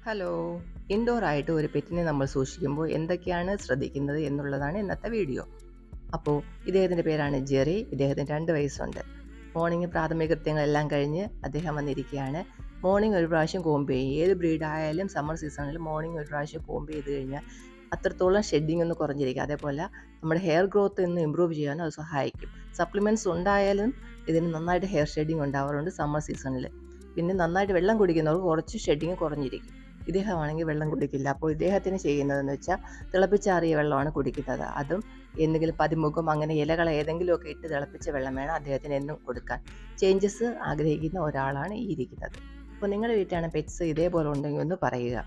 Hello. ഇൻഡോറായിട്ട് ഒരു പെറ്റിനെ നമ്മൾ സൂക്ഷിക്കുമ്പോൾ എന്തൊക്കെയാണ് ശ്രദ്ധിക്കുന്നത് എന്നുള്ളതാണ് ഇന്നത്തെ വീഡിയോ. അപ്പോൾ ഇദ്ദേഹത്തിൻ്റെ പേരാണ് ജെറി. ഇദ്ദേഹത്തിന് 2 വയസ്സുണ്ട്. മോർണിംഗ് പ്രാഥമിക കൃത്യങ്ങളെല്ലാം കഴിഞ്ഞ് അദ്ദേഹം വന്നിരിക്കുകയാണ്. മോർണിംഗ് ഒരു പ്രാവശ്യം കോമ്പ് ചെയ്യും. ഏത് ബ്രീഡായാലും സമ്മർ സീസണിൽ മോർണിംഗ് ഒരു പ്രാവശ്യം കോമ്പ് ചെയ്ത് കഴിഞ്ഞാൽ അത്രത്തോളം ഷെഡിങ് ഒന്ന് കുറഞ്ഞിരിക്കും. അതേപോലെ നമ്മുടെ ഹെയർ ഗ്രോത്ത് ഒന്ന് ഇമ്പ്രൂവ് ചെയ്യാനും അത് സഹായിക്കും. സപ്ലിമെൻറ്റ്സ് ഉണ്ടായാലും ഇതിന് നന്നായിട്ട് ഹെയർ ഷെഡിങ് ഉണ്ടാവാറുണ്ട് സമ്മർ സീസണിൽ. പിന്നെ നന്നായിട്ട് വെള്ളം കുടിക്കുന്നവർക്ക് കുറച്ച് ഷെഡിങ് കുറഞ്ഞിരിക്കും. ഇദ്ദേഹമാണെങ്കിൽ വെള്ളം കുടിക്കില്ല. അപ്പോൾ ഇദ്ദേഹത്തിന് ചെയ്യുന്നതെന്ന് വെച്ചാൽ തിളപ്പിച്ചാറിയ വെള്ളമാണ് കുടിക്കുന്നത്. അതും എന്തെങ്കിലും പതിമുഖം അങ്ങനെ ഇലകൾ ഏതെങ്കിലുമൊക്കെ ഇട്ട് തിളപ്പിച്ച വെള്ളം വേണം അദ്ദേഹത്തിന് എന്നും കൊടുക്കാൻ. ചേഞ്ചസ് ആഗ്രഹിക്കുന്ന ഒരാളാണ് ഈ ഇരിക്കുന്നത്. അപ്പോൾ നിങ്ങളുടെ വീട്ടിലാണ് പെറ്റ്സ് ഇതേപോലെ ഉണ്ടെങ്കിൽ ഒന്ന് പറയുക.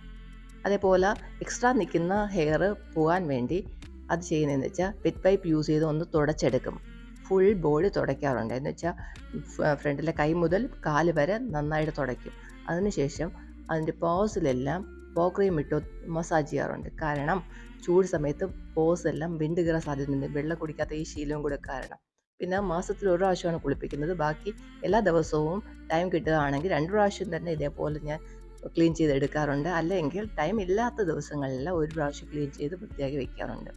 അതേപോലെ എക്സ്ട്രാ നിൽക്കുന്ന ഹെയർ പോകാൻ വേണ്ടി അത് ചെയ്യുന്നതെന്ന് വെച്ചാൽ പെറ്റ് പൈപ്പ് യൂസ് ചെയ്ത് ഒന്ന് തുടച്ചെടുക്കും. Full body തുടയ്ക്കാറുണ്ട്. എന്ന് വെച്ചാൽ ഫ്രണ്ടിലെ കൈ മുതൽ കാല് വരെ നന്നായിട്ട് തുടയ്ക്കും. അതിനുശേഷം അതിൻ്റെ പോസിലെല്ലാം ക്രീം ഇട്ട് മസാജ് ചെയ്യാറുണ്ട്. കാരണം ചൂട് സമയത്ത് പോസ് എല്ലാം വിണ്ട് കയറാൻ സാധ്യതയുണ്ട്, വെള്ളം കുടിക്കാത്ത ഈ ശീലവും കൂടെ കാരണം. പിന്നെ മാസത്തിൽ ഒരു പ്രാവശ്യമാണ് കുളിപ്പിക്കുന്നത്. ബാക്കി എല്ലാ ദിവസവും ടൈം കിട്ടുകയാണെങ്കിൽ 2 പ്രാവശ്യം തന്നെ ഇതേപോലെ ഞാൻ ക്ലീൻ ചെയ്തെടുക്കാറുണ്ട്. അല്ലെങ്കിൽ ടൈം ഇല്ലാത്ത ദിവസങ്ങളിലെല്ലാം ഒരു പ്രാവശ്യം ക്ലീൻ ചെയ്ത് വൃത്തിയാക്കി വയ്ക്കാറുണ്ട്.